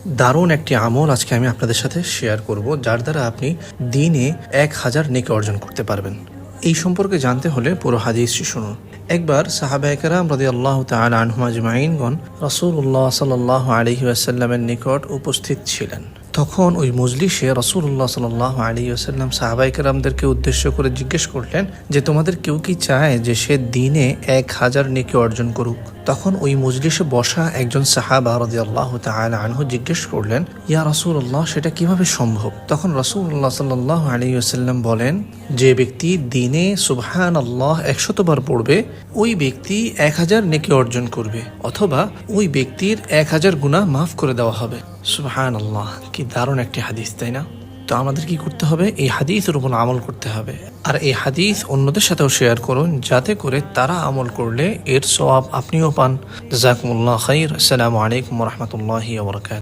দারুণ একটি আমল আজকে আমি আপনাদের সাথে শেয়ার করব, যার দ্বারা আপনি দিনে 1000 নেকি অর্জন করতে পারবেন। এই সম্পর্কে জানতে হলে পুরো হাদিসটি শুনুন। একবার সাহাবায়ে কেরাম রাদিয়াল্লাহু তাআলা আনহুম আজমাইনগণ রাসূলুল্লাহ সাল্লাল্লাহু আলাইহি ওয়াসাল্লামের নিকট উপস্থিত ছিলেন। তখন ওই মজলিসে রাসূলুল্লাহ সাল্লাল্লাহু আলাইহি ওয়াসাল্লাম সাহাবায়ে কেরামদেরকে উদ্দেশ্য করে জিজ্ঞেস করলেন যে, তোমাদের কেউ কি চায় যে সে দিনে 1000 নেকি অর্জন করুক? তখন ওই মজলিসে বসা একজন সাহাবা রাদিয়াল্লাহু তাআলা আনহু জিজ্ঞেস করলেন, ইয়া রাসূলুল্লাহ, সেটা কিভাবে সম্ভব? তখন রাসূলুল্লাহ সাল্লাল্লাহু আলাইহি ওয়াসাল্লাম বলেন, যে ব্যক্তি দিনে সুবহানাল্লাহ 100 বার পড়বে ওই ব্যক্তি 1000 নেকি অর্জন করবে, অথবা ওই ব্যক্তির 1000 গুনাহ মাফ করে দেওয়া হবে। সুবহানাল্লাহ, কি দারুণ একটি হাদিস, তাই না? তো আমাদের কি করতে হবে? এই হাদিসের উপর আমল করতে হবে, আর এই হাদিস অন্যদের সাথেও শেয়ার করুন, যাতে করে তারা আমল করলে এর সওয়াব আপনিও পান। জাযাকুমুল্লাহ খাইর। আসসালামু আলাইকুম ওয়া রাহমাতুল্লাহি ওয়া বারাকাতুহু।